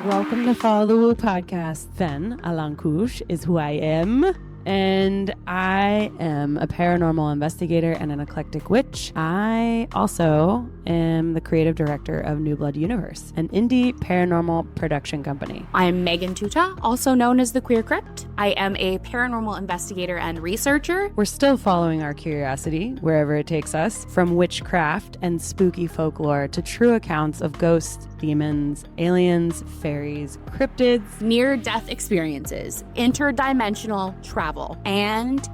Welcome to Follow the Woo podcast. Fen Alankus is who I am. And I am a paranormal investigator and an eclectic witch. I also am the creative director of New Blood Universe, an indie paranormal production company. I'm Megan, also known as the Queer Crypt. I am a paranormal investigator and researcher. We're still following our curiosity wherever it takes us, from witchcraft and spooky folklore to true accounts of ghosts, demons, aliens, fairies, cryptids, near-death experiences, interdimensional travel, and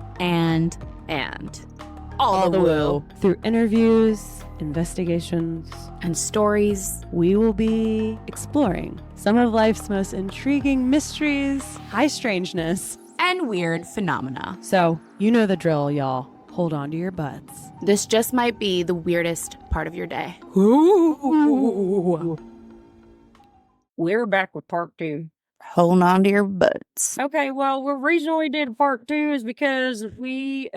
all the woo. Through interviews, investigations, and stories, we will be exploring some of life's most intriguing mysteries, high strangeness, and weird phenomena. So, you know the drill, y'all. Hold on to your butts. This just might be the weirdest part of your day. Ooh. We're back with part 2. Hold on to your butts. Okay, well, we originally did part 2 is because we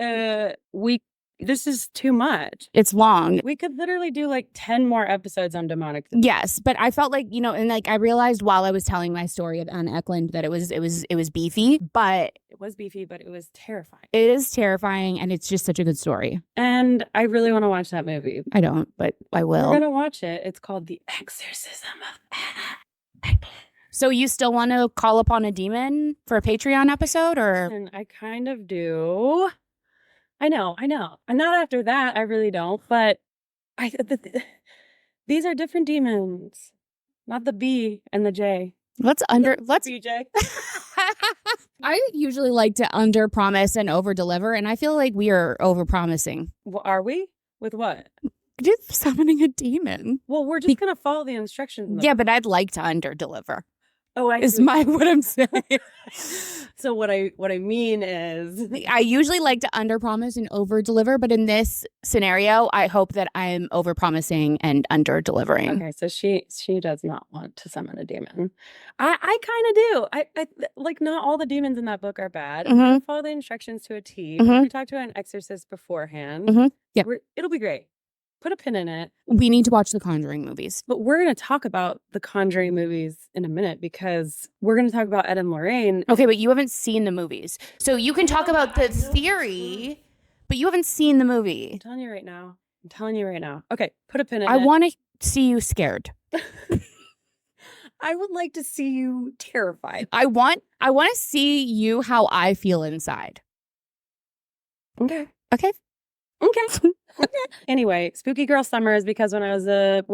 this is too much. It's long. We could literally do like 10 more episodes on demonic things. Yes, but I felt like, and like I realized while I was telling my story of Anna Eklund that it was beefy, but it was beefy, but it was terrifying. It is terrifying, and it's just such a good story. And I really want to watch that movie. I don't, but I will. We're gonna watch it. It's called The Exorcism of Anna Eklund. So you still want to call upon a demon for a Patreon episode, or? And I kind of do. I know. And not after that, I really don't. But these are different demons, not the B and the J. Let's BJ. I usually like to under promise and over deliver, and I feel like we are over promising. Well, are we? With what? Just summoning a demon. Well, we're just gonna follow the instructions. Yeah, but I'd like to under deliver. Oh, what I'm saying. So what I mean is, I usually like to under promise and over deliver, but in this scenario, I hope that I'm over promising and under delivering. Okay, so she does not want to summon a demon. I kind of do. I like, not all the demons in that book are bad. Mm-hmm. Follow the instructions to a T. Mm-hmm. We talked to an exorcist beforehand. Mm-hmm. Yeah, it'll be great. Put a pin in it. We need to watch the Conjuring movies. But we're going to talk about the Conjuring movies in a minute because we're going to talk about Ed and Lorraine. Okay, but you haven't seen the movies. So you can talk about the theory, but you haven't seen the movie. I'm telling you right now. Okay, put a pin in it. I want to see you scared. I would like to see you terrified. I want to see you how I feel inside. Okay. Anyway, Spooky Girl Summer is because when I was a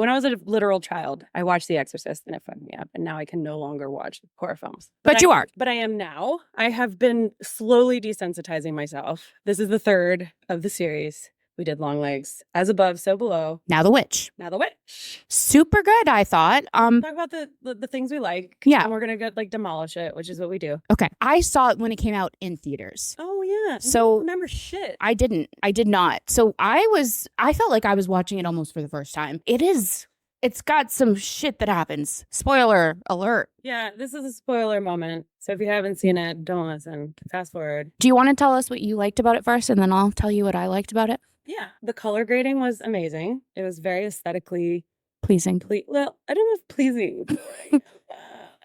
literal child, I watched The Exorcist and it fucked me up, and now I can no longer watch horror films. But I am now. I have been slowly desensitizing myself. This is the 3rd of the series. We did Long Legs, As Above, So Below. Now the Witch. Super good, I thought. Talk about the things we like. Yeah. And we're gonna go demolish it, which is what we do. Okay. I saw it when it came out in theaters. Oh yeah. So I don't remember shit. I did not. So I felt like I was watching it almost for the first time. It's got some shit that happens. Spoiler alert. Yeah, this is a spoiler moment. So if you haven't seen it, don't listen. Fast forward. Do you want to tell us what you liked about it first, and then I'll tell you what I liked about it? Yeah, the color grading was amazing. It was very aesthetically pleasing. Well, I don't know if pleasing.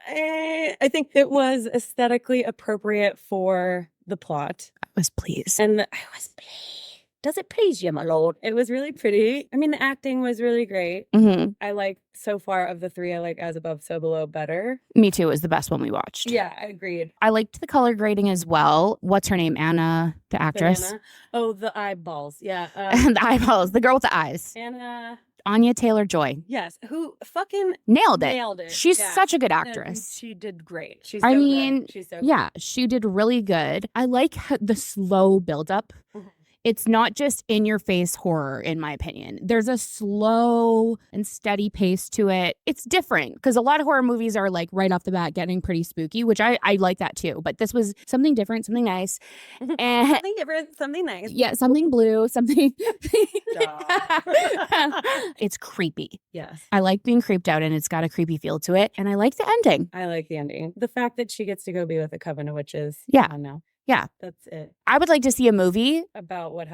I think it was aesthetically appropriate for the plot. I was pleased. I was pleased. Does it please you, my lord? It was really pretty. I mean, the acting was really great. Mm-hmm. I like, so far of the 3, I like As Above, So Below better. Me too. Is the best one we watched. Yeah, I agreed. I liked the color grading as well. What's her name? Anna, the actress. Banana. Oh, the eyeballs. Yeah. The eyeballs. The girl with the eyes. Anya Taylor-Joy. Yes. Who fucking nailed it. She's such a good actress. And she did great. She's so yeah, she did really good. I like the slow buildup. Mm-hmm. It's not just in your face horror, in my opinion. There's a slow and steady pace to it. It's different because a lot of horror movies are like right off the bat getting pretty spooky, which I like that too. But this was something different, something nice. And something different, something nice. Yeah, something blue, something. It's creepy. Yes. I like being creeped out, and it's got a creepy feel to it. And I like the ending. I like the ending. The fact that she gets to go be with a coven of witches. Yeah. Now. Yeah. That's it. I would like to see a movie about what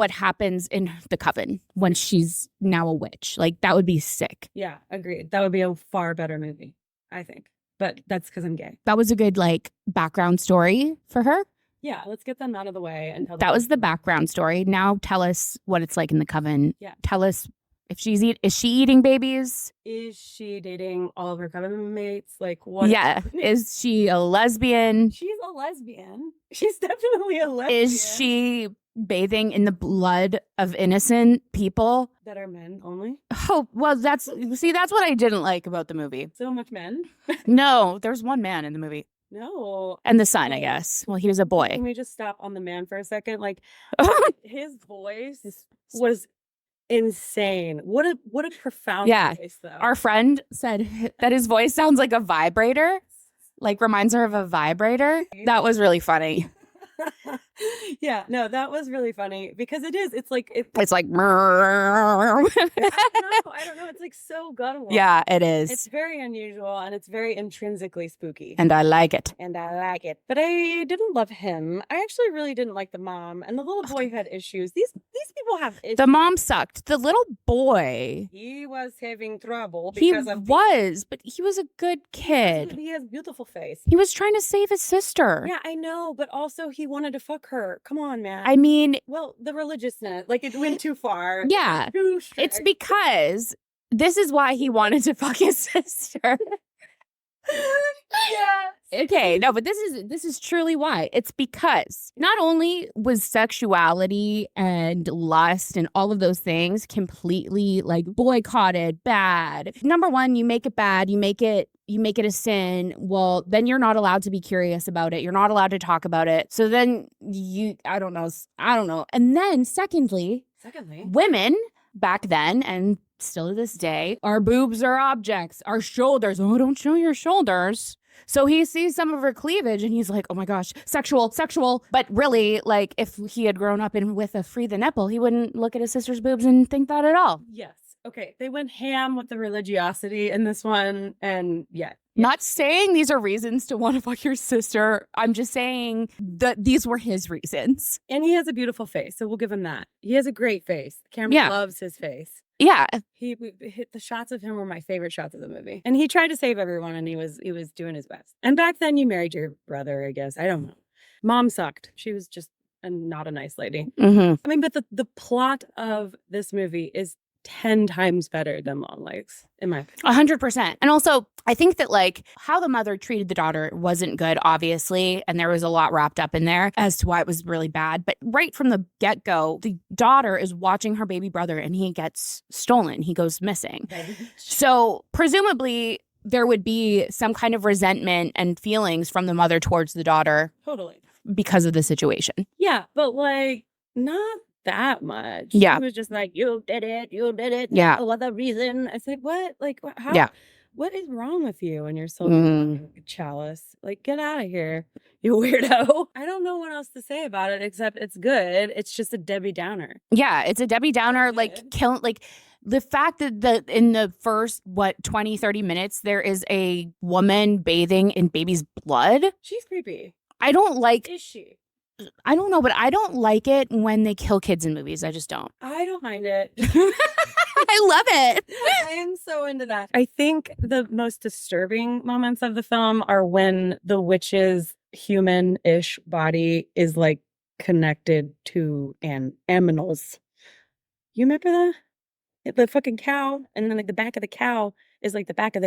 happens in the coven when she's now a witch. Like, that would be sick. Yeah, agreed. That would be a far better movie, I think. but that's because I'm gay. That was a good like background story for her. Yeah, let's get them out of the way. And that was the background story. Now tell us what it's like in the coven. Yeah. Tell us if is she eating babies? Is she dating all of her coven mates? Like what? Yeah. Is she a lesbian? She's a lesbian. She's definitely a lesbian. Is she bathing in the blood of innocent people? That are men only? Oh, well, that's what I didn't like about the movie. So much men? No, there's one man in the movie. No. And the son, I guess. Well, he was a boy. Can we just stop on the man for a second? Like, his voice was insane. What a profound voice, though. Our friend said that his voice sounds like a vibrator. Like, reminds her of a vibrator. That was really funny. Yeah, no, that was really funny because it's like it's like I don't know, it's like so guttural. Yeah, it is. It's very unusual and it's very intrinsically spooky. And I like it. But I didn't love him. I actually really didn't like the mom, and the little boy had issues. These people have issues. The mom sucked. The little boy, he was having trouble but he was a good kid. He has a beautiful face. He was trying to save his sister. Yeah, I know, but also he wanted to fuck her. Come on, man. I mean, well, the religiousness, like it went too far. Yeah. Too strict. It's because this is why he wanted to fuck his sister. Yeah. Okay, no, but this is truly why. It's because not only was sexuality and lust and all of those things completely like boycotted, bad. Number one, you make it bad, you make it a sin. Well, then you're not allowed to be curious about it. You're not allowed to talk about it. So then I don't know. And then secondly, women back then and still to this day, our boobs are objects, our shoulders. Oh, don't show your shoulders. So he sees some of her cleavage and he's like, oh my gosh, sexual. But really, like if he had grown up with a free the nipple, he wouldn't look at his sister's boobs and think that at all. Yes. Okay. They went ham with the religiosity in this one. And yeah. Not saying these are reasons to want to fuck your sister. I'm just saying that these were his reasons. And he has a beautiful face. So we'll give him that. He has a great face. The camera loves his face. Yeah. He hit the shots of him were my favorite shots of the movie. And he tried to save everyone and he was doing his best. And back then you married your brother, I guess. I don't know. Mom sucked. She was just not a nice lady. Mm-hmm. I mean, but the plot of this movie is 10 times better than Longlegs, in my opinion. 100%. And also, I think that like how the mother treated the daughter wasn't good, obviously. And there was a lot wrapped up in there as to why it was really bad. But right from the get-go, the daughter is watching her baby brother and he gets stolen. He goes missing. So presumably there would be some kind of resentment and feelings from the mother towards the daughter. Totally. Because of the situation. Yeah, but like not that much. Yeah. It was just like, you did it. Yeah. No other reason. I said, what? Like, how? Yeah. What is wrong with you and your soul chalice? Like, get out of here, you weirdo. I don't know what else to say about it except it's good. It's just a Debbie Downer. Yeah, it's a Debbie Downer, like, the fact that in the first, 20, 30 minutes, there is a woman bathing in baby's blood. She's creepy. I don't like... Is she? I don't know, but I don't like it when they kill kids in movies. I just don't. I don't mind it. I love it. I am so into that. I think the most disturbing moments of the film are when the witch's human-ish body is like connected to an aminals. You remember that? The fucking cow, and then like the back of the cow is like the back of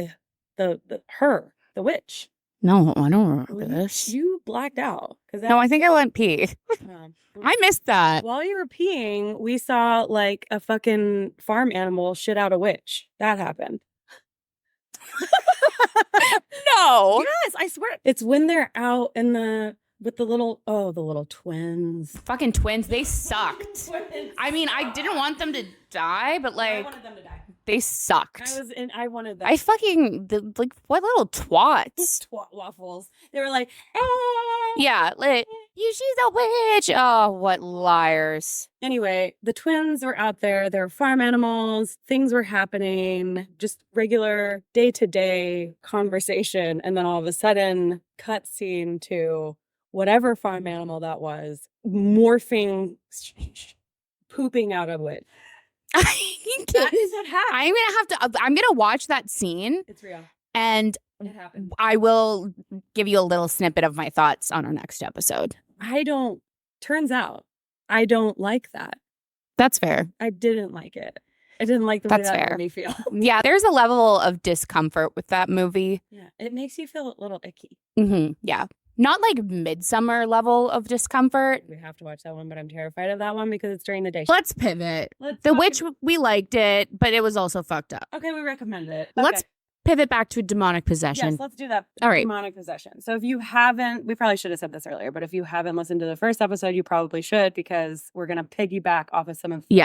the witch. No, I don't remember this. You blacked out. No, I think I went pee. I missed that. While you were peeing, we saw like a fucking farm animal shit out a witch. That happened. No. Yes, I swear. It's when they're out in with the little twins. Fucking twins. They sucked. I mean, I didn't want them to die, but like... I wanted them to die. They sucked. I wanted them. What little twats. Twat waffles. They were like, yeah, like, she's a witch. Oh, what liars. Anyway, the twins were out there. They were farm animals. Things were happening. Just regular day-to-day conversation. And then all of a sudden, cutscene to whatever farm animal that was, morphing, pooping out of it. That is what happened. I'm gonna watch that scene. It's real. And It happened. I will give you a little snippet of my thoughts on our next episode. Turns out, I don't like that. That's fair. I didn't like it. I didn't like the way that made me feel. Yeah, there's a level of discomfort with that movie. Yeah, it makes you feel a little icky. Yeah. Not like Midsummer level of discomfort. We have to watch that one, but I'm terrified of that one because it's during the day. Let's pivot. The Witch, we liked it, but it was also fucked up. Okay, we recommend it. Okay. Let's pivot back to demonic possession. Yes, let's do that. All right. Demonic possession. So if you haven't, we probably should have said this earlier, but if you haven't listened to the first episode, you probably should, because we're going to piggyback off of some of we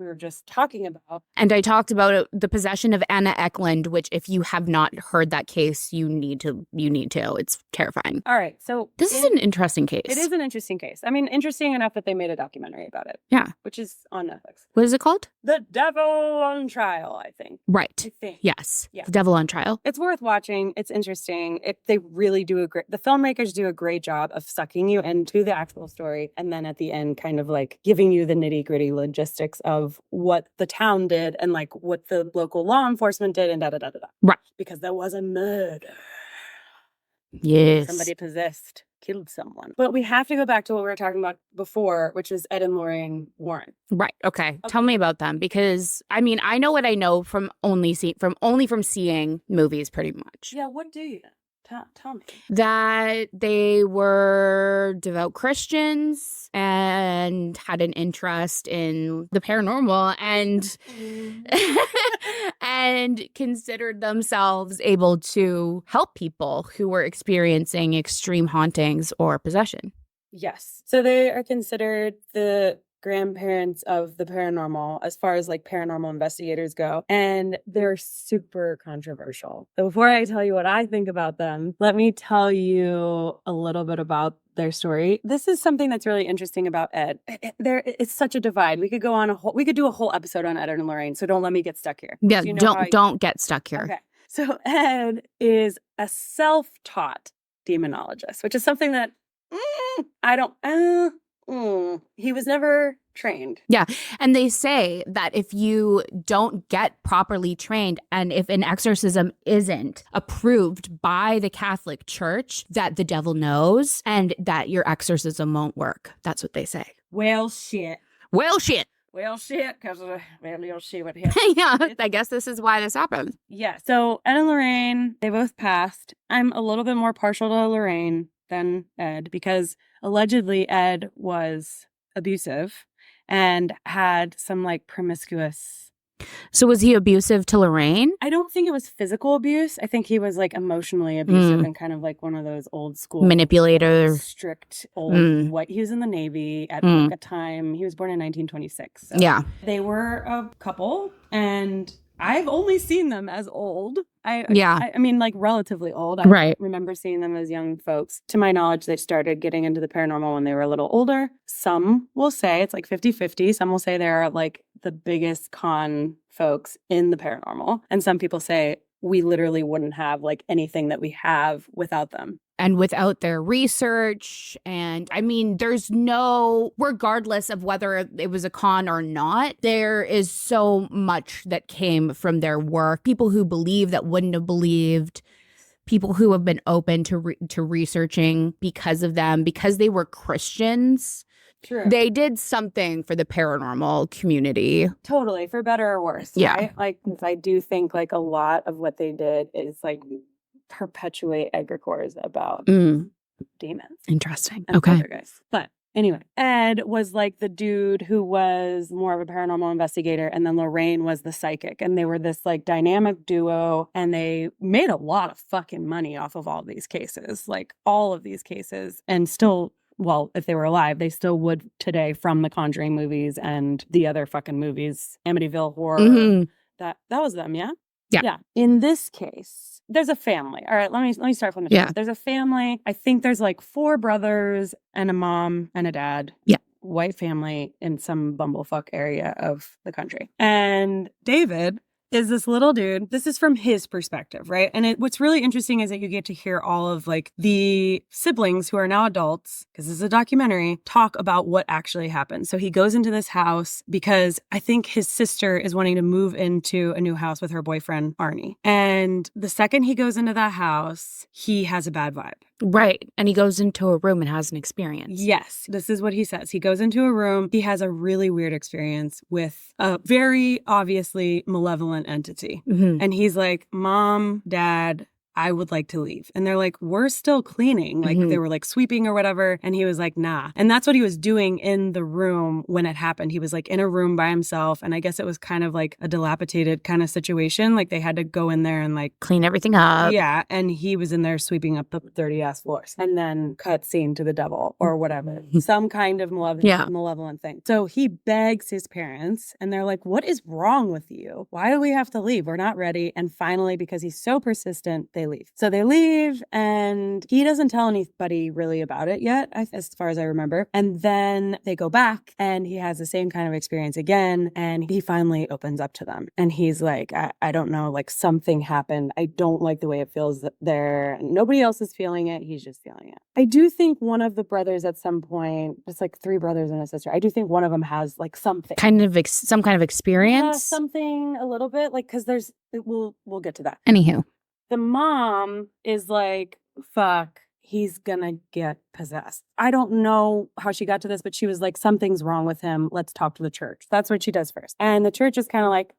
were just talking about. And I talked about the possession of Anna Eklund, which if you have not heard that case, you need to. It's terrifying. All right. So this is an interesting case. It is an interesting case. I mean, interesting enough that they made a documentary about it. Yeah. Which is on Netflix. What is it called? The Devil on Trial, I think. Right. I think. Yes. Yeah. The Devil on Trial. It's worth watching. It's interesting. They really do the filmmakers do a great job of sucking you into the actual story, and then at the end kind of like giving you the nitty-gritty logistics of what the town did and like what the local law enforcement did and da-da-da-da-da. Right. Because there was a murder. Yes. Somebody possessed killed someone. But we have to go back to what we were talking about before, which is Ed and Lorraine Warren. Right. Okay. Tell me about them, because I mean, I know what I know from only seeing movies pretty much. Yeah, what do you know? Tell me. That they were devout Christians and had an interest in the paranormal and considered themselves able to help people who were experiencing extreme hauntings or possession. Yes. So they are considered the grandparents of the paranormal as far as like paranormal investigators go, and they're super controversial. So before I tell you what I think about them, let me tell you a little bit about their story. This is something that's really interesting about Ed. It's such a divide. We could do a whole episode on Ed and Lorraine, so don't let me get stuck here. Yeah, don't get stuck here. Okay. So Ed is a self-taught demonologist, which is something that he was never trained. Yeah. And they say that if you don't get properly trained and if an exorcism isn't approved by the Catholic Church, that the devil knows and that your exorcism won't work. That's what they say. Well, shit. Well, shit. Well, shit, because you'll see what happens. Yeah, I guess this is why this happened. Yeah. So Ed and Lorraine, they both passed. I'm a little bit more partial to Lorraine than Ed, because allegedly Ed was abusive and had some like promiscuous. So was he abusive to Lorraine? I don't think it was physical abuse. I think he was like emotionally abusive and kind of like one of those old school manipulators, strict old white. He was in the Navy at like a time. He was born in 1926. So yeah. They were a couple, and I've only seen them as old. I mean, like relatively old. I remember seeing them as young folks. To my knowledge, they started getting into the paranormal when they were a little older. Some will say it's like 50-50. Some will say they're like the biggest con folks in the paranormal. And some people say we literally wouldn't have like anything that we have without them. And without their research. And I mean, regardless of whether it was a con or not, there is so much that came from their work. People who believe that wouldn't have believed, people who have been open to researching because of them, because they were Christians. True. They did something for the paranormal community. Totally, for better or worse. Yeah. Right? Like, I do think like a lot of what they did is like perpetuate egregores about demons. Interesting. And okay. Poltergeists. But anyway, Ed was like the dude who was more of a paranormal investigator, and then Lorraine was the psychic, and they were this like dynamic duo, and they made a lot of fucking money off of all these cases, like all of these cases, and still. Well, if they were alive, they still would today from the Conjuring movies and the other fucking movies, Amityville Horror. Mm-hmm. That was them, yeah? Yeah. In this case, there's a family. All right, let me start from the top. Yeah. There's a family. I think there's like 4 brothers and a mom and a dad. Yeah. White family in some bumblefuck area of the country. And David is this little dude. This is from his perspective, right? And what's really interesting is that you get to hear all of like the siblings who are now adults, because this is a documentary, talk about what actually happened. So he goes into this house because I think his sister is wanting to move into a new house with her boyfriend, Arnie. And the second he goes into that house, he has a bad vibe. Right. And he goes into a room and has an experience. Yes. This is what he says. He goes into a room. He has a really weird experience with a very obviously malevolent entity. Mm-hmm. And he's like, Mom, Dad, I would like to leave. And they're like, we're still cleaning. Like they were like sweeping or whatever. And he was like, nah. And that's what he was doing in the room when it happened. He was like in a room by himself. And I guess it was kind of like a dilapidated kind of situation. Like they had to go in there and like clean everything up. Yeah. And he was in there sweeping up the dirty ass floors. And then cut scene to the devil or whatever. Some kind of malevolent thing. So he begs his parents and they're like, what is wrong with you? Why do we have to leave? We're not ready. And finally, because he's so persistent, they leave. So they leave and he doesn't tell anybody really about it yet, as far as I remember. And then they go back and he has the same kind of experience again. And he finally opens up to them. And he's like, I don't know, like something happened. I don't like the way it feels there. Nobody else is feeling it. He's just feeling it. I do think one of the brothers at some point, just like 3 brothers and a sister, I do think one of them has like something. Some kind of experience? Yeah, something a little bit. Like, because we'll get to that. Anywho. The mom is like, fuck, he's gonna get possessed. I don't know how she got to this, but she was like, something's wrong with him. Let's talk to the church. That's what she does first. And the church is kind of like,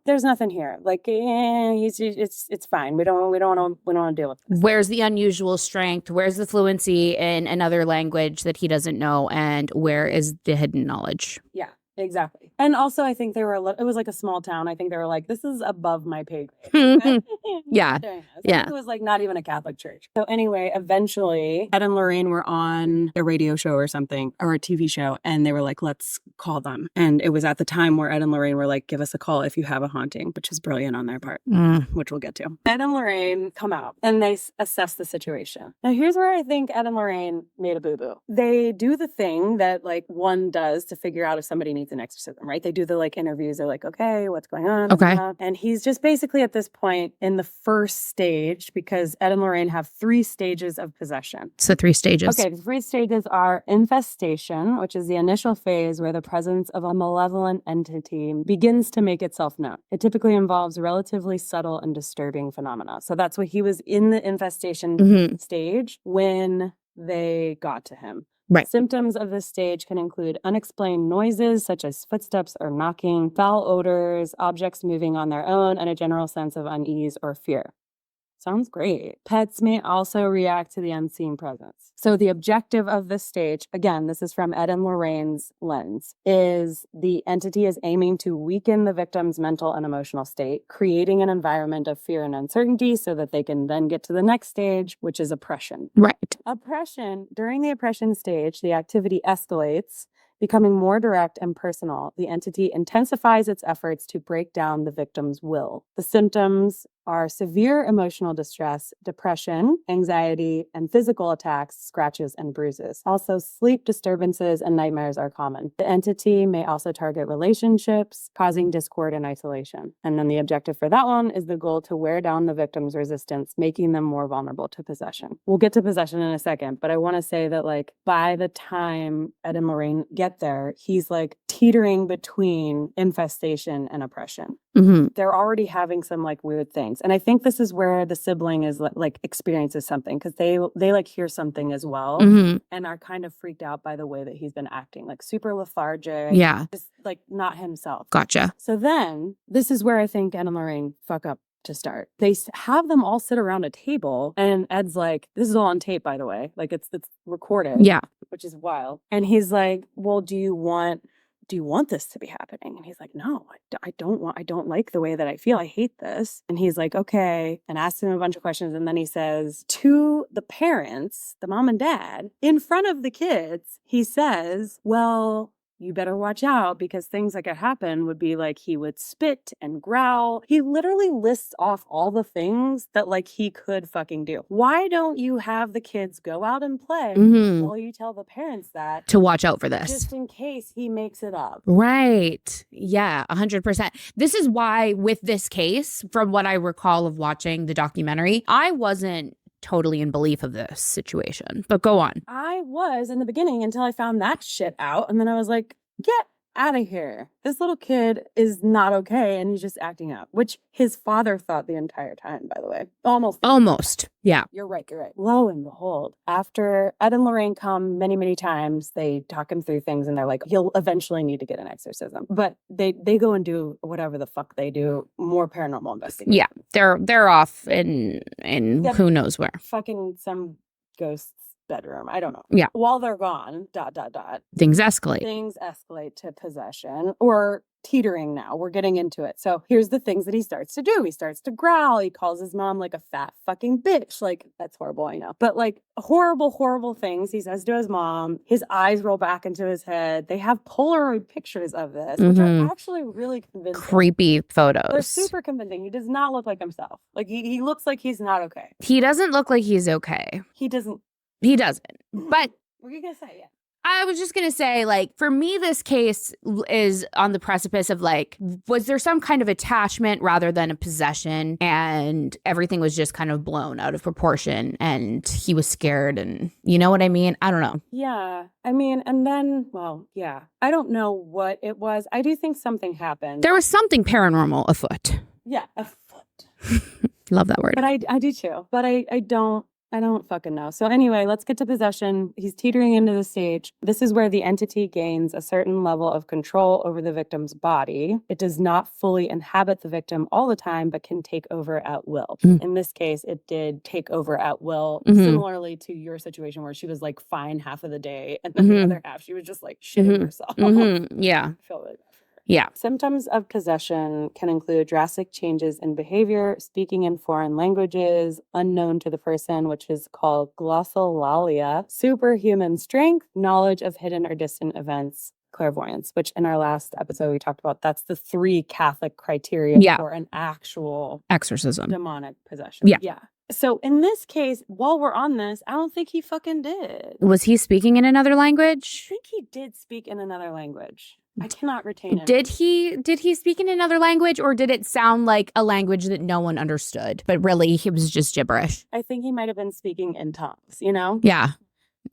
there's nothing here. Like, it's fine. We don't want to deal with this. Where's the unusual strength? Where's the fluency in another language that he doesn't know? And where is the hidden knowledge? Yeah. Exactly. And also, I think they were it was like a small town. I think they were like, this is above my pay grade. Yeah. It was like not even a Catholic church. So anyway, eventually, Ed and Lorraine were on a radio show or something, or a TV show, and they were like, let's call them. And it was at the time where Ed and Lorraine were like, give us a call if you have a haunting, which is brilliant on their part, which we'll get to. Ed and Lorraine come out and they assess the situation. Now, here's where I think Ed and Lorraine made a boo-boo. They do the thing that like one does to figure out if somebody needs an exorcism, right? They do the like interviews. They're like, okay, what's going on? Okay. And he's just basically at this point in the first stage, because Ed and Lorraine have 3 stages of possession. So 3 stages. Okay, the 3 stages are infestation, which is the initial phase where the presence of a malevolent entity begins to make itself known. It typically involves relatively subtle and disturbing phenomena. So that's what he was in the infestation stage when they got to him. Right. Symptoms of this stage can include unexplained noises such as footsteps or knocking, foul odors, objects moving on their own, and a general sense of unease or fear. Sounds great. Pets may also react to the unseen presence. So the objective of this stage, again, this is from Ed and Lorraine's lens, is the entity is aiming to weaken the victim's mental and emotional state, creating an environment of fear and uncertainty so that they can then get to the next stage, which is oppression. Right. Oppression, during the oppression stage, the activity escalates, becoming more direct and personal. The entity intensifies its efforts to break down the victim's will. The symptoms are severe emotional distress, depression, anxiety, and physical attacks, scratches, and bruises. Also, sleep disturbances and nightmares are common. The entity may also target relationships, causing discord and isolation. And then the objective for that one is the goal to wear down the victim's resistance, making them more vulnerable to possession. We'll get to possession in a second, but I want to say that like by the time Ed and Lorraine get there, he's like teetering between infestation and oppression. They're already having some like weird things. And I think this is where the sibling is like experiences something, because they like hear something as well and are kind of freaked out by the way that he's been acting, like super lethargic. Yeah. Just like not himself. Gotcha. So then this is where I think Ed and Lorraine fuck up to start. They have them all sit around a table and Ed's like, this is all on tape, by the way. Like it's recorded. Yeah. Which is wild. And he's like, well, do you want this to be happening? And he's like, no, I don't like the way that I feel. I hate this. And he's like, okay, and asks him a bunch of questions. And then he says to the parents, the mom and dad, in front of the kids, he says, well, you better watch out because things that could happen would be like he would spit and growl. He literally lists off all the things that like he could fucking do. Why don't you have the kids go out and play while you tell the parents that? To watch out for this. Just in case he makes it up. Right. Yeah, 100%. This is why with this case, from what I recall of watching the documentary, I wasn't totally in belief of this situation. But go on. I was in the beginning until I found that shit out. And then I was like, get out of here. This little kid is not okay. And he's just acting out, which his father thought the entire time, by the way. Almost. Yeah. You're right. Lo and behold, after Ed and Lorraine come many, many times, they talk him through things and they're like, he'll eventually need to get an exorcism. But they go and do whatever the fuck they do, more paranormal investigation. Yeah. They're off in who knows where. Fucking some ghost's bedroom. I don't know. Yeah. While they're gone, ... Things escalate. Things escalate to possession or teetering now. We're getting into it. So here's the things that he starts to do. He starts to growl. He calls his mom like a fat fucking bitch. Like, that's horrible, I know. But like horrible, horrible things he says to his mom. His eyes roll back into his head. They have Polaroid pictures of this, which are actually really convincing. Creepy photos. They're super convincing. He does not look like himself. Like he looks like he's not okay. He doesn't look like he's okay. He doesn't. But what are you going to say? Yeah. I was just going to say, like, for me, this case is on the precipice of, like, was there some kind of attachment rather than a possession? And everything was just kind of blown out of proportion and he was scared and you know what I mean? I don't know. Yeah. I mean, and then, well, yeah. I don't know what it was. I do think something happened. There was something paranormal afoot. Yeah, afoot. Love that word. But I do too. But I don't fucking know. So anyway, let's get to possession. He's teetering into the stage. This is where the entity gains a certain level of control over the victim's body. It does not fully inhabit the victim all the time, but can take over at will. In this case, it did take over at will, similarly to your situation where she was like fine half of the day. And then the other half, she was just like shitting herself. Yeah. I feel really bad. Yeah. Symptoms of possession can include drastic changes in behavior, speaking in foreign languages unknown to the person, which is called glossolalia, superhuman strength, knowledge of hidden or distant events, clairvoyance, which in our last episode we talked about. That's the 3 Catholic criteria for an actual exorcism, demonic possession. Yeah. So in this case, while we're on this, I don't think he fucking did. Was he speaking in another language? I think he did speak in another language. I cannot retain it. Did he speak in another language or did it sound like a language that no one understood? But really, he was just gibberish. I think he might have been speaking in tongues, you know? Yeah.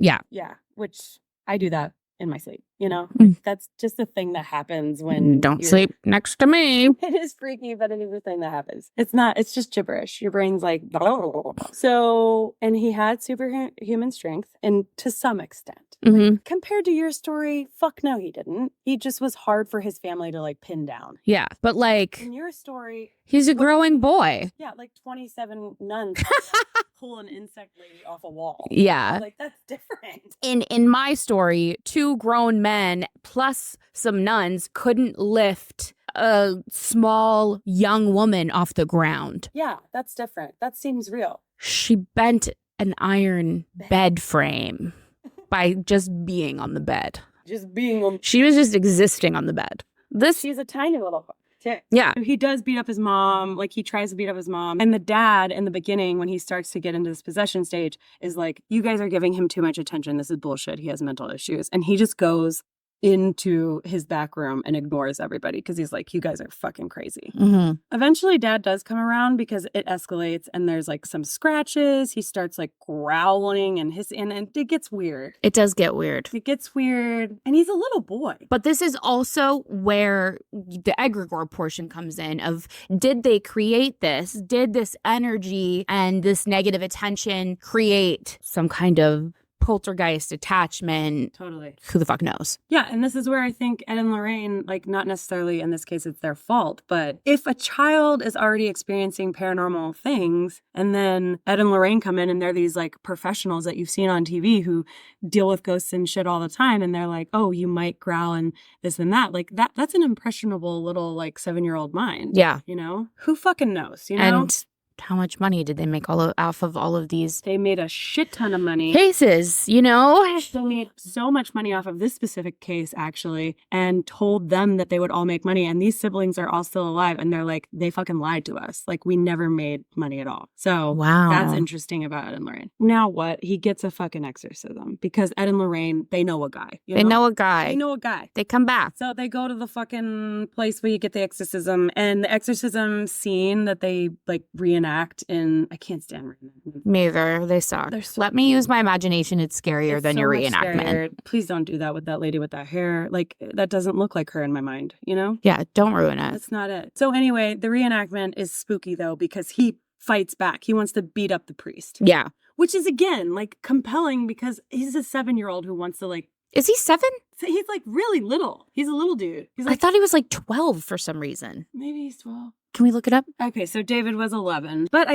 Yeah, which I do that in my sleep, you know? That's just a thing that happens when don't sleep next to me. It is freaky, but it is a thing that happens. It's just gibberish. Your brain's like, so, and he had superhuman strength and to some extent. Like, compared to your story, fuck no, he didn't. He just was hard for his family to like pin down. Yeah, but like in your story, he's a growing boy. Yeah, like 27 nuns pull an insect lady off a wall. Yeah, like that's different. In my story, 2 grown men plus some nuns couldn't lift a small young woman off the ground. Yeah, that's different. That seems real. She bent an iron bed frame. By just being on the bed. She was just existing on the bed. She's a tiny little tick. Yeah. He does beat up his mom. Like, he tries to beat up his mom. And the dad, in the beginning, when he starts to get into this possession stage, is like, you guys are giving him too much attention. This is bullshit. He has mental issues. And he just goes into his back room and ignores everybody because he's like, you guys are fucking crazy. Eventually dad does come around because it escalates and there's like some scratches. He starts like growling and it gets weird. It does get weird. It gets weird. And he's a little boy. But this is also where the egregore portion comes in of, did they create this? Did this energy and this negative attention create some kind of poltergeist attachment? Totally. Who the fuck knows? Yeah, and this is where I think Ed and Lorraine, like, not necessarily in this case it's their fault, but if a child is already experiencing paranormal things and then Ed and Lorraine come in and they're these like professionals that you've seen on TV who deal with ghosts and shit all the time, and they're like, oh, you might growl and this and that, like that's an impressionable little like 7-year-old mind. Yeah. You know? Who fucking knows, you know? And how much money did they make off of all of these They made a shit ton of money. cases, you know? They made so much money off of this specific case, actually, and told them that they would all make money. And these siblings are all still alive. And they're like, they fucking lied to us. Like, we never made money at all. So Wow. that's interesting about Ed and Lorraine. Now what? He gets a fucking exorcism because Ed and Lorraine, they know a guy. They know a guy. They know a guy. They come back. So they go to the fucking place where you get the exorcism, and the exorcism scene that they like reenact in, I can't stand reenactment. Neither. They suck. Let me use my imagination. It's scarier than so your much reenactment. scarier. Please don't do that with that lady with that hair. Like, that doesn't look like her in my mind, you know? Yeah, don't ruin it. That's not it. So anyway, the reenactment is spooky though because he fights back. He wants to beat up the priest. Yeah. Which is again like compelling because he's a 7-year-old who wants to like. Is he 7? He's like really little. He's a little dude. He's like, I thought he was like 12 for some reason. Maybe he's 12. Can we look it up? Okay, so David was 11, but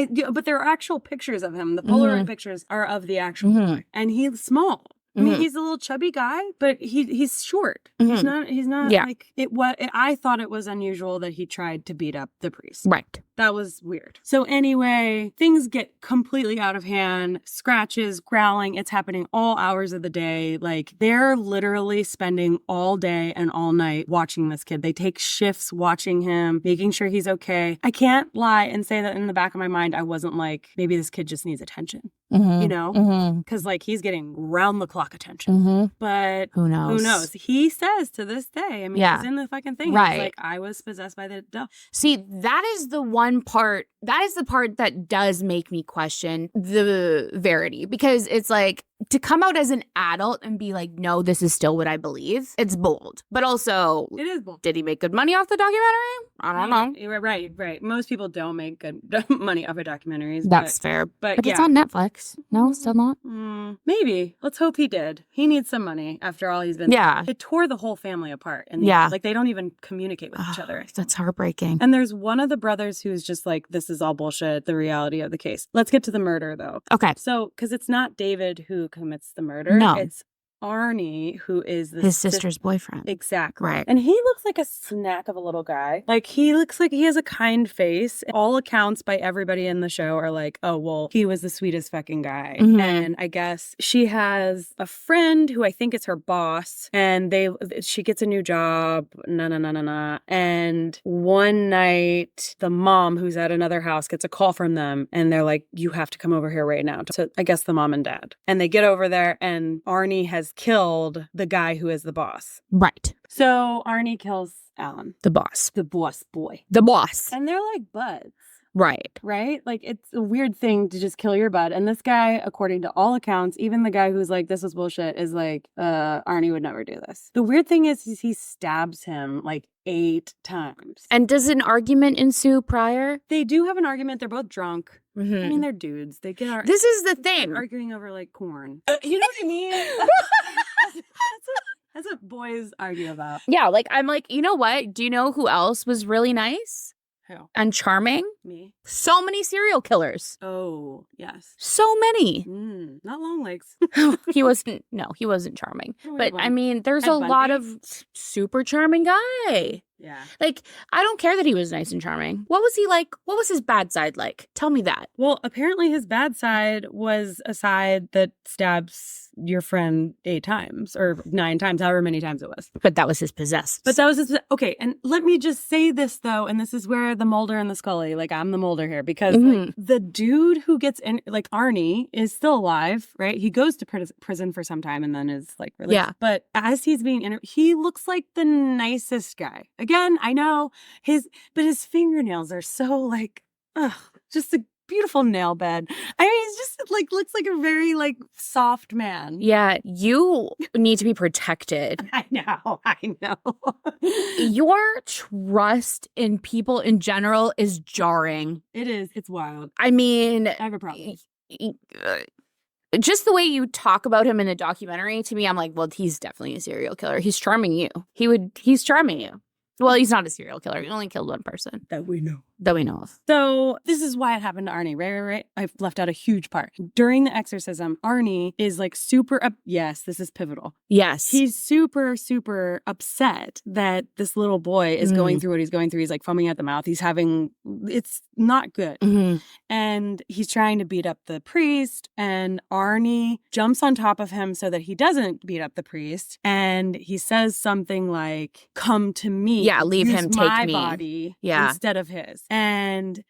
there are actual pictures of him. The Polaroid pictures are of the actual boy, and he's small. I mean, he's a little chubby guy, but he's short. He's not Yeah. like it. I thought it was unusual that he tried to beat up the priest. Right. That was weird. So anyway, things get completely out of hand. Scratches, growling. It's happening all hours of the day. Like, they're literally spending all day and all night watching this kid. They take shifts watching him, making sure he's okay. I can't lie and say that in the back of my mind, I wasn't like, maybe this kid just needs attention. You know? Because, like, he's getting round-the-clock attention. But who knows? Who knows? He says to this day, I mean, he's in the fucking thing. Right. He's like, I was possessed by the devil. See, that is the one part, that is the part that does make me question the verity. Because it's like, to come out as an adult and be like, no, this is still what I believe, it's bold. But also, it is bold. Did he make good money off the documentary? I don't know. Right. Most people don't make good money off of documentaries. That's fair. But yeah. It's on Netflix. No, still not? Maybe. Let's hope he did. He needs some money after all he's been Yeah. It tore the whole family apart. And like, they don't even communicate with each other. That's heartbreaking. And there's one of the brothers who's just like, this is all bullshit, the reality of the case. Let's get to the murder, though. Okay. So, because it's not David who commits the murder. No. It's Arnie, who is his sister's boyfriend. Exactly. Right. And he looks like a snack of a little guy. Like, he looks like he has a kind face. All accounts by everybody in the show are like, oh, well, he was the sweetest fucking guy. And I guess she has a friend who I think is her boss, and she gets a new job. And one night, the mom who's at another house gets a call from them, and they're like, you have to come over here right now. So I guess the mom and dad. And they get over there, and Arnie has killed the guy who is the boss. Right. So Arnie kills Alan. The boss. The boss boy. The boss. And they're like buds. Right. Right? Like, it's a weird thing to just kill your bud. And this guy, according to all accounts, even the guy who's like, this is bullshit, is like, Arnie would never do this. The weird thing is he stabs him like 8 times. And does an argument ensue prior? They do have an argument. They're both drunk. I mean, they're dudes. They get This is the thing. arguing over like corn. You know what I mean? That's what boys argue about. Yeah, like, I'm like, you know what? Do you know who else was really nice? Who? And charming? Me. So many serial killers. Oh, yes. So many. Not long legs. He wasn't charming. But I mean, there's Ted a lot Bundy. of super charming guy. Yeah. Like, I don't care that he was nice and charming. What was he like? What was his bad side like? Tell me that. Well, apparently his bad side was a side that stabs your friend 8 times or 9 times, however many times it was. But that was his possessed. But that was his. Okay. And let me just say this, though. And this is where the Mulder and the Scully, like, I'm the Mulder here, because like, the dude who gets in, like, Arnie is still alive, right? He goes to prison for some time and then is like released. Yeah. But as he's being interviewed, he looks like the nicest guy. Again, I know but his fingernails are so like, just a beautiful nail bed. I mean, he's just like, looks like a very like soft man. Yeah, you need to be protected. I know. Your trust in people in general is jarring. It is. It's wild. I mean, I have a problem. Just the way you talk about him in the documentary, to me, I'm like, well, he's definitely a serial killer. He's charming you. He's charming you. Well, he's not a serial killer. He only killed one person. That we know. that we know of. So this is why it happened to Arnie, right? I've left out a huge part. During the exorcism, Arnie is like super, yes, this is pivotal. Yes. He's super, super upset that this little boy is going through what he's going through. He's like foaming at the mouth. It's not good. Mm-hmm. And he's trying to beat up the priest, and Arnie jumps on top of him so that he doesn't beat up the priest. And he says something like, "Come to me. Yeah, leave him, take my me. body Yeah. instead of his." And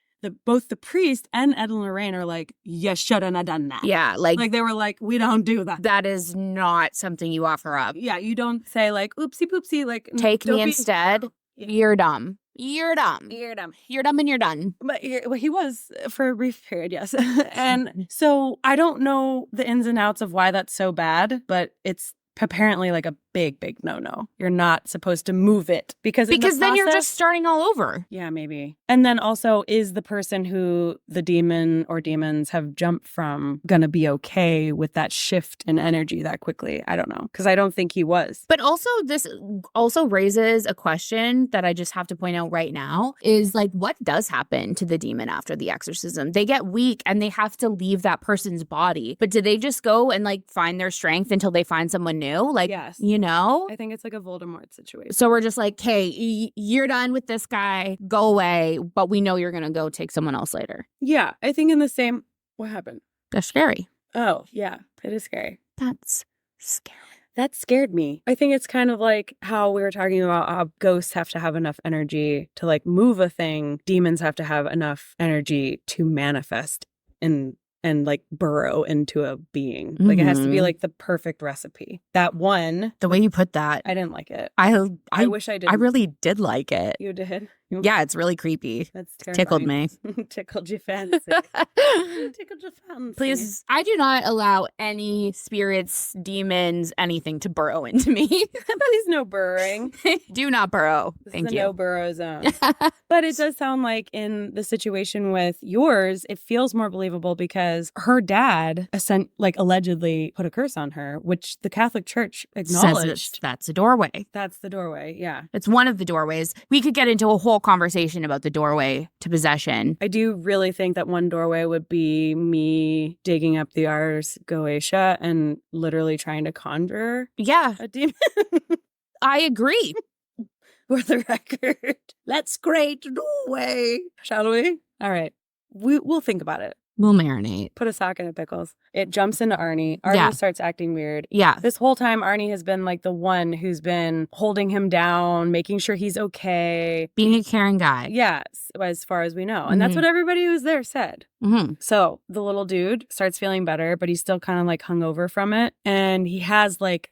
both the priest and Ed and Lorraine are like, "You shouldn't have done that." Yeah, like they were like, "We don't do that. That is not something you offer up. Yeah, you don't say like, oopsie poopsie, like take me instead. Yeah. You're dumb. You're dumb. You're dumb. You're dumb and you're done." But he was for a brief period, yes. And so I don't know the ins and outs of why that's so bad, but it's apparently like a big no. You're not supposed to move it because then you're just starting all over. Yeah, maybe. And then also, is the person who the demon or demons have jumped from gonna be okay with that shift in energy that quickly? I don't know, because I don't think he was. But also, this also raises a question that I just have to point out right now is like, what does happen to the demon after the exorcism? They get weak and they have to leave that person's body. But do they just go and like find their strength until they find someone new? Like, yes. You know? I think it's like a Voldemort situation. So we're just like, hey, you're done with this guy. Go away. But we know you're going to go take someone else later. Yeah. I think in the same... What happened? That's scary. Oh, yeah. It is scary. That's scary. That scared me. I think it's kind of like how we were talking about how ghosts have to have enough energy to like move a thing. Demons have to have enough energy to manifest and like burrow into a being. Like it has to be like the perfect recipe. That one. The way you put that. I didn't like it. I wish I did. I really did like it. You did? Yeah, it's really creepy. That's terrifying. Tickled me. Tickled your fancy. Tickled your fancy. Please, I do not allow any spirits, demons, anything to burrow into me. Please, no burrowing. Do not burrow. Thank you. No burrow zone. But it does sound like in the situation with yours, it feels more believable because her dad allegedly put a curse on her, which the Catholic Church acknowledged. That's a doorway. That's the doorway. Yeah. It's one of the doorways. We could get into a whole conversation about the doorway to possession. I do really think that one doorway would be me digging up the Ars Goetia and literally trying to conjure a demon. I agree. For the record. Let's create a doorway. Shall we? All right. We'll think about it. We'll marinate. Put a sock in the pickles. It jumps into Arnie. Arnie starts acting weird. Yeah. This whole time, Arnie has been like the one who's been holding him down, making sure he's okay. Being a caring guy. Yes, as far as we know. And that's what everybody who was there said. Mm-hmm. So the little dude starts feeling better, but he's still kind of like hungover from it. And he has like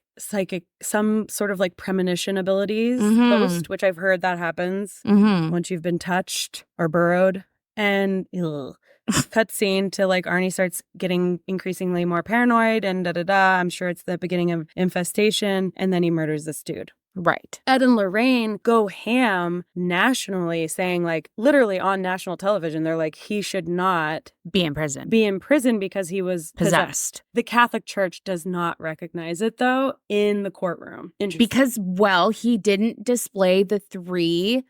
some sort of like premonition abilities post, which I've heard that happens once you've been touched or burrowed. And cutscene to like Arnie starts getting increasingly more paranoid and I'm sure it's the beginning of infestation, and then he murders this dude. Right. Ed and Lorraine go ham nationally, saying like literally on national television, they're like, he should not be in prison because he was possessed. The Catholic Church does not recognize it though in the courtroom. Because he didn't display the 3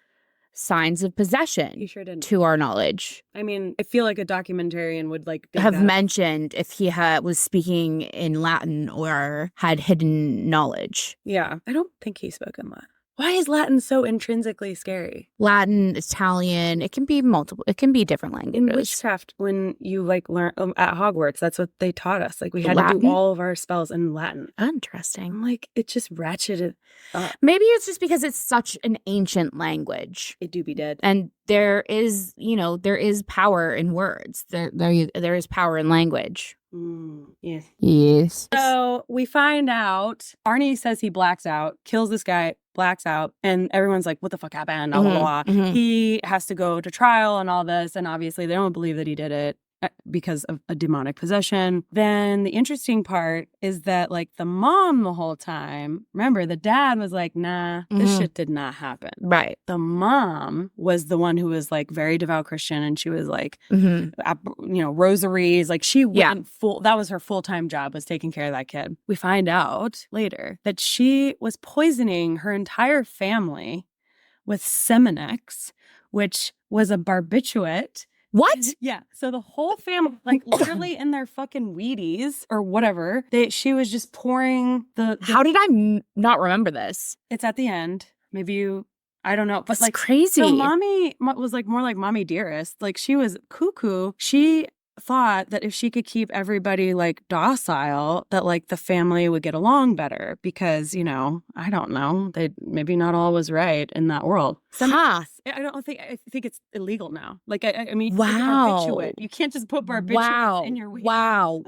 signs of possession. He sure didn't. To our knowledge. I mean, I feel like a documentarian would like have mentioned if he was speaking in Latin or had hidden knowledge. Yeah. I don't think he spoke in Latin. Why is Latin so intrinsically scary? Latin, Italian, it can be multiple. It can be different languages. In witchcraft, when you like learn at Hogwarts, that's what they taught us. Like we had Latin? to do all of our spells in Latin. Interesting. I'm like, it just ratcheted up. Maybe it's just because it's such an ancient language. It do be dead. And there is power in words. There is power in language. Yes. So we find out Arnie says he blacks out, kills this guy, blacks out, and everyone's like, what the fuck happened? Blah, blah, blah. He has to go to trial and all this, and obviously they don't believe that he did it because of a demonic possession. Then the interesting part is that like the mom the whole time, remember the dad was like, nah, this shit did not happen. Right. The mom was the one who was like very devout Christian, and she was like, rosaries, like she went full, that was her full-time job, was taking care of that kid. We find out later that she was poisoning her entire family with Seminex, which was a barbiturate. What? Yeah. So the whole family, like literally in their fucking Wheaties or whatever, she was just pouring the How did I not remember this? It's at the end. Maybe I don't know. But That's like crazy. So mommy was like more like mommy dearest. Like she was cuckoo. She thought that if she could keep everybody like docile, that like the family would get along better because, you know, I don't know, they maybe not all was right in that world. I think it's illegal now. Like I mean, wow, it's barbiturate. You can't just put barbiturate in your weed. Wow.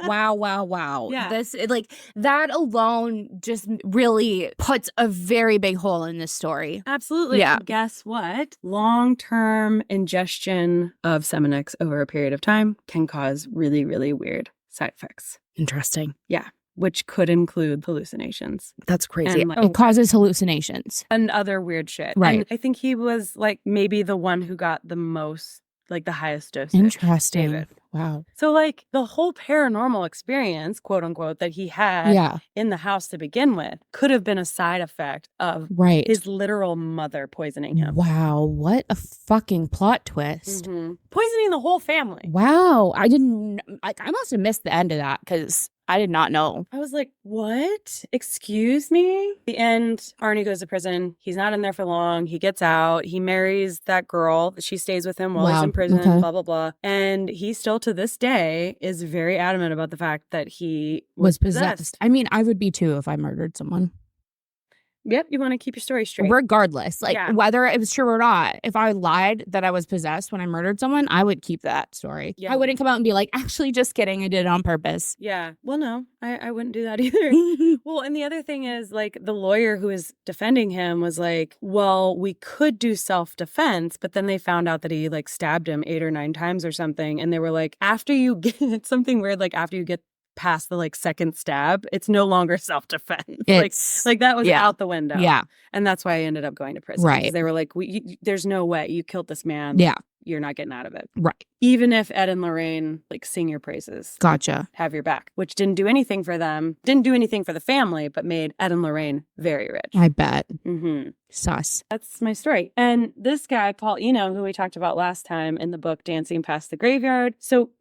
Yeah, like that alone just really puts a very big hole in this story. Absolutely. Yeah. And guess what? Long-term ingestion of Seminix over a period of time can cause really, really weird side effects. Interesting. Yeah. Which could include hallucinations. That's crazy. And, like, it causes hallucinations. And other weird shit. Right. And I think he was like maybe the one who got the most, like the highest dosage. Interesting. David. Wow. So like the whole paranormal experience, quote unquote, that he had in the house to begin with could have been a side effect of his literal mother poisoning him. Wow. What a fucking plot twist. Mm-hmm. Poisoning the whole family. Wow. I must have missed the end of that because I did not know. I was like, what? Excuse me? The end, Arnie goes to prison. He's not in there for long. He gets out. He marries that girl. She stays with him while he's in prison, blah, blah, blah. And he still to this day is very adamant about the fact that he was possessed. I mean, I would be too if I murdered someone. Yep, you want to keep your story straight. Regardless, whether it was true or not, if I lied that I was possessed when I murdered someone, I would keep that story. Yeah. I wouldn't come out and be like, actually, just kidding, I did it on purpose. Yeah. Well, no, I wouldn't do that either. Well, and the other thing is, like, the lawyer who was defending him was like, well, we could do self-defense, but then they found out that he, like, stabbed him 8 or 9 times or something. And they were like, after you get, it's something weird, like, after you get past the like second stab, it's no longer self-defense. Like that was out the window. Yeah. And that's why I ended up going to prison. Right. They were like, there's no way you killed this man. Yeah. You're not getting out of it. Right. Even if Ed and Lorraine like sing your praises. Gotcha. Have your back. Which didn't do anything for them. Didn't do anything for the family, but made Ed and Lorraine very rich. I bet. Mm-hmm. Sus. That's my story. And this guy, Paul Eno, who we talked about last time in the book Dancing Past the Graveyard. So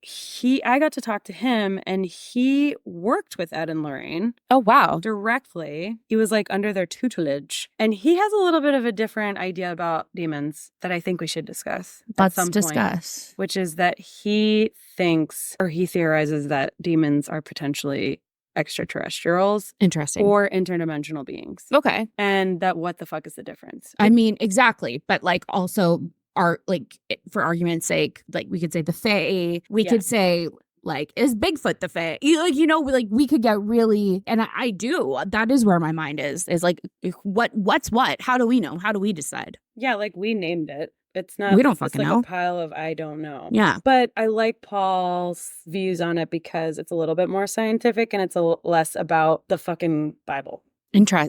I got to talk to him and he worked with Ed and Lorraine. Oh, wow. Directly. He was like under their tutelage. And he has a little bit of a different idea about demons that I think we should discuss. Let's discuss. Which is that he thinks, or he theorizes that demons are potentially extraterrestrials. Interesting. Or interdimensional beings. Okay. And that what the fuck is the difference? I mean, exactly. But like also are like, for argument's sake, like we could say the Fae, we could say like, is Bigfoot the Fae? Like, you know, like we could get really, and I do, that is where my mind is like, what's what? How do we know? How do we decide? Yeah, like we named it. It's not. We don't fucking know. A pile of I don't know. Yeah. But I like Paul's views on it because it's a little bit more scientific and it's less about the fucking Bible.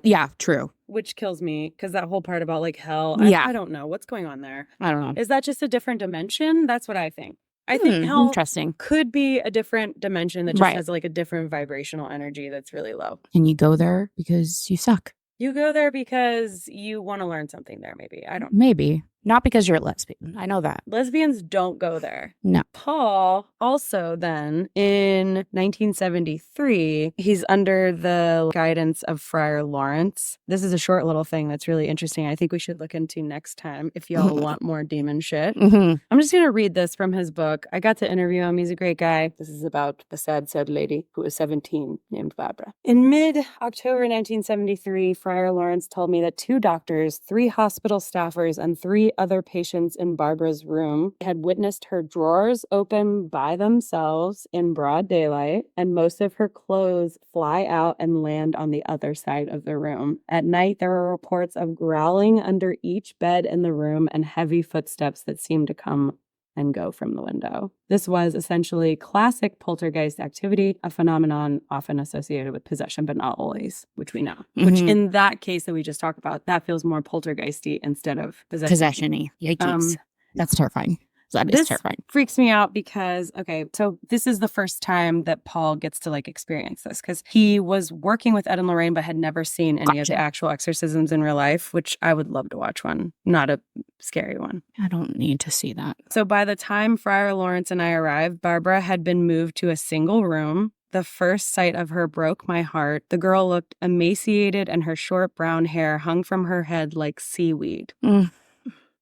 Yeah, true. Which kills me because that whole part about like hell. I don't know. What's going on there? I don't know. Is that just a different dimension? That's what I think. I think hell could be a different dimension that just has like a different vibrational energy that's really low. And you go there because you suck. You go there because you want to learn something there, maybe. I don't know. Maybe. Not because you're a lesbian. I know that. Lesbians don't go there. No. Paul also then, in 1973, he's under the guidance of Friar Lawrence. This is a short little thing that's really interesting. I think we should look into next time if y'all want more demon shit. Mm-hmm. I'm just going to read this from his book. I got to interview him. He's a great guy. This is about a sad lady who was 17 named Barbara. In mid-October 1973, Friar Lawrence told me that 2 doctors, 3 hospital staffers, and 3 other patients in Barbara's room had witnessed her drawers open by themselves in broad daylight, and most of her clothes fly out and land on the other side of the room. At night, there were reports of growling under each bed in the room and heavy footsteps that seemed to come and go from the window. This was essentially classic poltergeist activity, a phenomenon often associated with possession, but not always, which we know. Mm-hmm. Which in that case that we just talked about, that feels more poltergeisty instead of possession-y. Yikes. That's terrifying. So that is This terrifying. freaks me out because, okay, so this is the first time that Paul gets to like experience this because he was working with Ed and Lorraine but had never seen any of the actual exorcisms in real life, which I would love to watch one, not a scary one. I don't need to see that. So by the time Friar Lawrence and I arrived, Barbara had been moved to a single room. The first sight of her broke my heart. The girl looked emaciated and her short brown hair hung from her head like seaweed.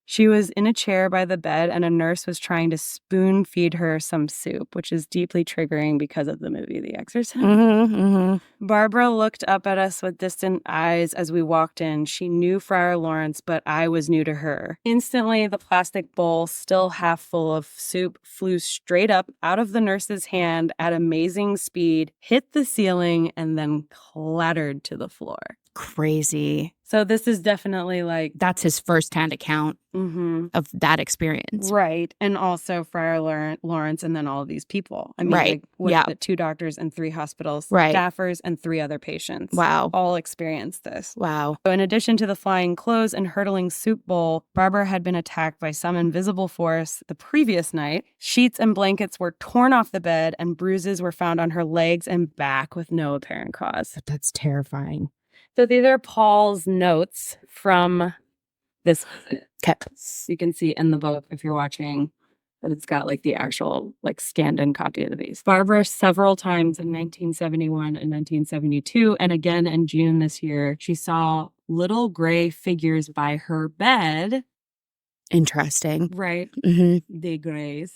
She was in a chair by the bed and a nurse was trying to spoon feed her some soup, which is deeply triggering because of the movie The Exorcist. Barbara looked up at us with distant eyes as we walked in. She knew Friar Lawrence, but I was new to her. Instantly, the plastic bowl, still half full of soup, flew straight up out of the nurse's hand at amazing speed, hit the ceiling, and then clattered to the floor. Crazy. So this is definitely like... That's his firsthand account of that experience. Right. And also Friar Lawrence and then all of these people. I mean, like, what is it? 2 doctors and 3 hospitals, staffers and 3 other patients. Wow. All experienced this. Wow. So in addition to the flying clothes and hurtling soup bowl, Barbara had been attacked by some invisible force the previous night. Sheets and blankets were torn off the bed and bruises were found on her legs and back with no apparent cause. That's terrifying. So these are Paul's notes from this visit. Okay. You can see in the book, if you're watching, that it's got like the actual like scanned-in copy of these. Barbara several times in 1971 and 1972, and again in June this year, she saw little gray figures by her bed. Interesting. Right. The grays.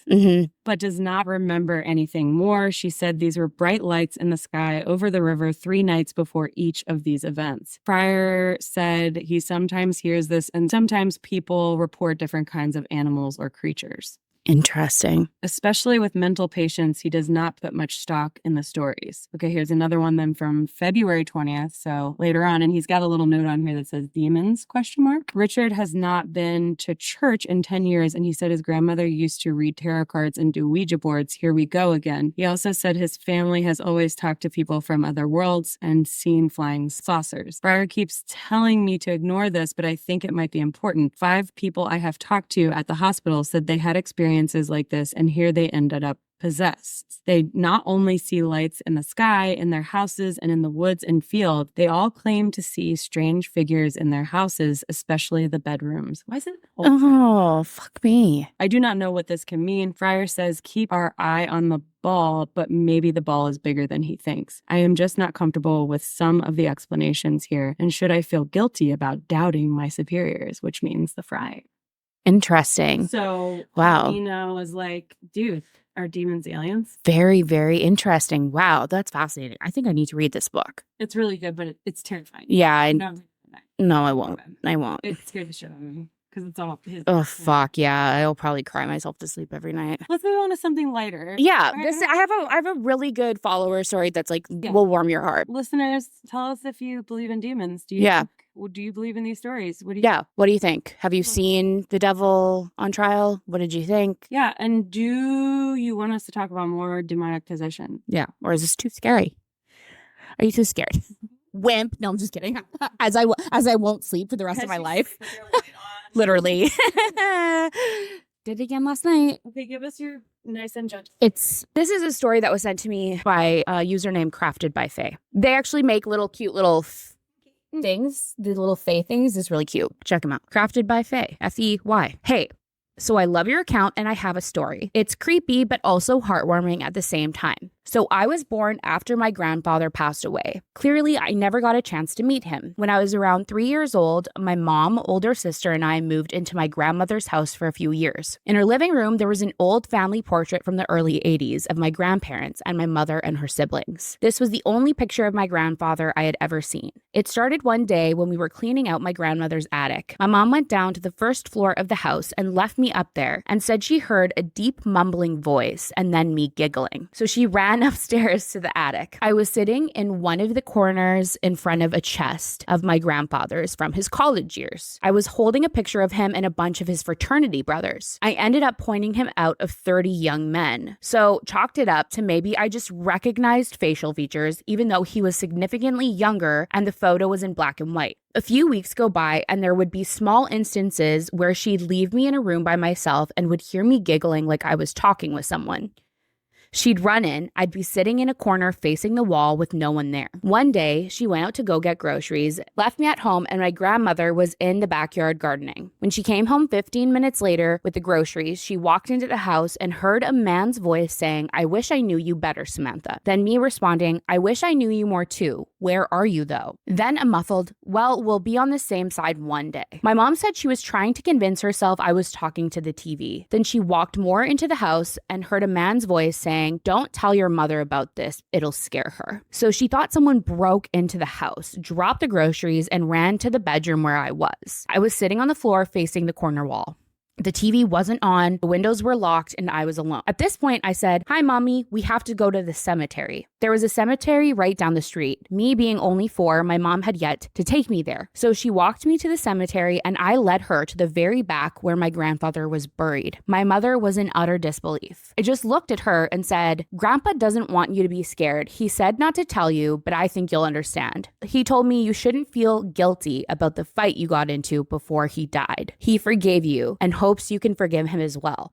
But does not remember anything more. She said these were bright lights in the sky over the river 3 nights before each of these events. Friar said he sometimes hears this and sometimes people report different kinds of animals or creatures. Interesting. Especially with mental patients, he does not put much stock in the stories. Okay, here's another one then from February 20th, so later on, and he's got a little note on here that says demons, ? Richard has not been to church in 10 years, and he said his grandmother used to read tarot cards and do Ouija boards. Here we go again. He also said his family has always talked to people from other worlds and seen flying saucers. Friar keeps telling me to ignore this, but I think it might be important. 5 people I have talked to at the hospital said they had experiences like this, and here they ended up possessed. They not only see lights in the sky, in their houses, and in the woods and field, they all claim to see strange figures in their houses, especially the bedrooms. Why is it? Oh, fuck me. I do not know what this can mean. Friar says, keep our eye on the ball, but maybe the ball is bigger than he thinks. I am just not comfortable with some of the explanations here, and should I feel guilty about doubting my superiors, which means the friar. Interesting. So, wow. Was like, dude, are demons aliens? Very, very interesting. Wow, that's fascinating. I think I need to read this book. It's really good, but it's terrifying. Yeah. No, I won't. I won't. It scared the shit out of me because it's all his. Oh, fuck. Yeah. I'll probably cry myself to sleep every night. Let's move on to something lighter. Yeah. I have a really good follower story that's like will warm your heart. Listeners, tell us if you believe in demons. Do you believe in these stories? What do you think? Have you seen The Devil on Trial? What did you think? Yeah. And do you want us to talk about more demonic possession? Yeah. Or is this too scary? Are you too scared? Wimp. No, I'm just kidding. As I won't sleep for the rest of my life. Literally. Did it again last night. Okay, give us your nice and gentle. This is a story that was sent to me by a username Crafted by Faye. They actually make cute little things. The little Faye things is really cute. Check them out. Crafted by Faye. F-E-Y. Hey. So I love your account and I have a story. It's creepy, but also heartwarming at the same time. So I was born after my grandfather passed away. Clearly, I never got a chance to meet him. When I was around 3 years old, my mom, older sister, and I moved into my grandmother's house for a few years. In her living room, there was an old family portrait from the early 80s of my grandparents and my mother and her siblings. This was the only picture of my grandfather I had ever seen. It started one day when we were cleaning out my grandmother's attic. My mom went down to the first floor of the house and left me up there and said she heard a deep mumbling voice and then me giggling. So she ran ran upstairs to the attic. I was sitting in one of the corners in front of a chest of my grandfather's from his college years. I was holding a picture of him and a bunch of his fraternity brothers. I ended up pointing him out of 30 young men. So chalked it up to maybe I just recognized facial features, even though he was significantly younger and the photo was in black and white. A few weeks go by and there would be small instances where she'd leave me in a room by myself and would hear me giggling like I was talking with someone. She'd run in, I'd be sitting in a corner facing the wall with no one there. One day, she went out to go get groceries, left me at home, and my grandmother was in the backyard gardening. When she came home 15 minutes later with the groceries, she walked into the house and heard a man's voice saying, "I wish I knew you better, Samantha." Then me responding, "I wish I knew you more too. Where are you though?" Then a muffled, "Well, we'll be on the same side one day." My mom said she was trying to convince herself I was talking to the TV. Then she walked more into the house and heard a man's voice saying, "Don't tell your mother about this, it'll scare her." So she thought someone broke into the house, dropped the groceries, and ran to the bedroom where I was. I was sitting on the floor facing the corner wall. The TV wasn't on, the windows were locked, and I was alone. At this point, I said, "Hi, Mommy, we have to go to the cemetery." There was a cemetery right down the street. Me being only 4, my mom had yet to take me there. So she walked me to the cemetery, and I led her to the very back where my grandfather was buried. My mother was in utter disbelief. I just looked at her and said, "Grandpa doesn't want you to be scared. He said not to tell you, but I think you'll understand. He told me you shouldn't feel guilty about the fight you got into before he died. He forgave you and hopes you can forgive him as well."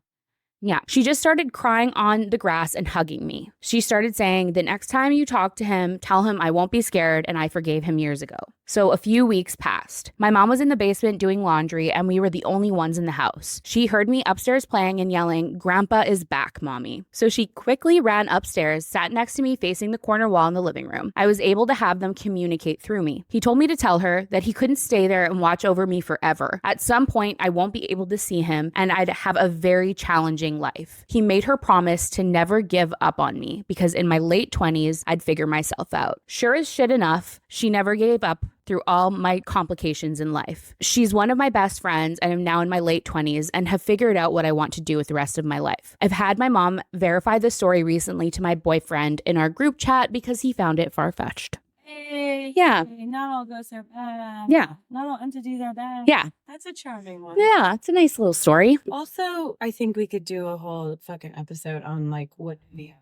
Yeah, she just started crying on the grass and hugging me. She started saying, "The next time you talk to him, tell him I won't be scared and I forgave him years ago." So a few weeks passed. My mom was in the basement doing laundry and we were the only ones in the house. She heard me upstairs playing and yelling, "Grandpa is back, Mommy." So she quickly ran upstairs, sat next to me facing the corner wall in the living room. I was able to have them communicate through me. He told me to tell her that he couldn't stay there and watch over me forever. At some point, I won't be able to see him and I'd have a very challenging life. He made her promise to never give up on me because in my late 20s, I'd figure myself out. Sure as shit enough, she never gave up through all my complications in life. She's one of my best friends and I'm now in my late 20s and have figured out what I want to do with the rest of my life. I've had my mom verify the story recently to my boyfriend in our group chat because he found it far-fetched. Hey, Yeah. not all ghosts are bad. Yeah. Not all entities are bad. Yeah. That's a charming one. Yeah, it's a nice little story. Also, I think we could do a whole fucking episode on like what we have.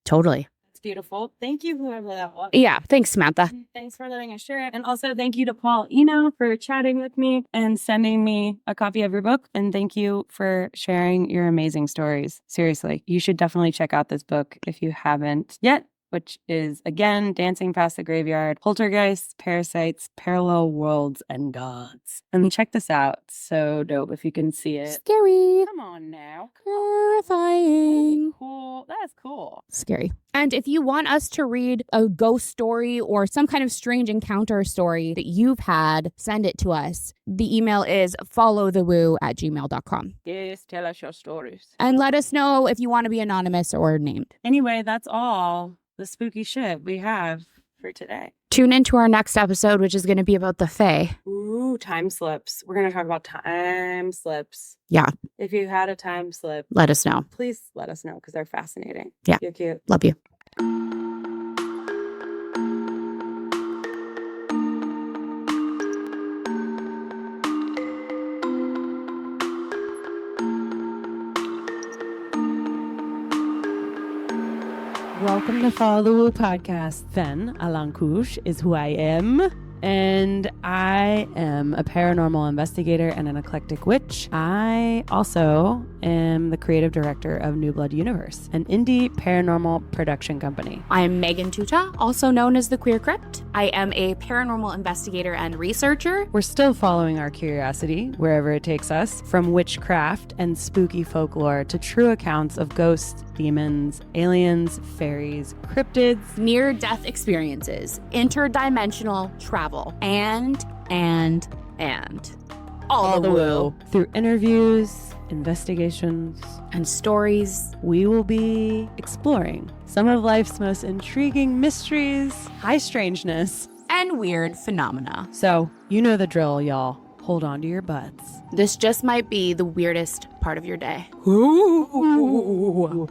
Totally. It's beautiful. Thank you, whoever that was. Yeah, thanks, Samantha. Thanks for letting us share it. And also thank you to Paul Eno for chatting with me and sending me a copy of your book. And thank you for sharing your amazing stories. Seriously, you should definitely check out this book if you haven't yet, which is, again, Dancing Past the Graveyard, Poltergeists, Parasites, Parallel Worlds, and Gods. And check this out. So dope if you can see it. Scary. Come on now. Terrifying. Cool. That's cool. Scary. And if you want us to read a ghost story or some kind of strange encounter story that you've had, send it to us. The email is followthewoo@gmail.com. Yes, tell us your stories. And let us know if you want to be anonymous or named. Anyway, that's all the spooky shit we have for today. Tune into our next episode, which is going to be about the Fae. Ooh, time slips. We're going to talk about time slips. Yeah. If you had a time slip, Let us know. please let us know because they're fascinating. Yeah. You're cute. Love you. Welcome to Follow the Woo podcast. Fen Alankus is who I am. And I am a paranormal investigator and an eclectic witch. I also am the creative director of New Blood Universe, an indie paranormal production company. I'm Megan Toutant, also known as the Queer Crypt. I am a paranormal investigator and researcher. We're still following our curiosity wherever it takes us, from witchcraft and spooky folklore to true accounts of ghosts, demons, aliens, fairies, cryptids, Near-death experiences, interdimensional travel, and all the woo. Through interviews, investigations, and stories. We will be exploring some of life's most intriguing mysteries, high strangeness, and weird phenomena. So, you know the drill, y'all. Hold on to your butts. This just might be the weirdest part of your day. Ooh.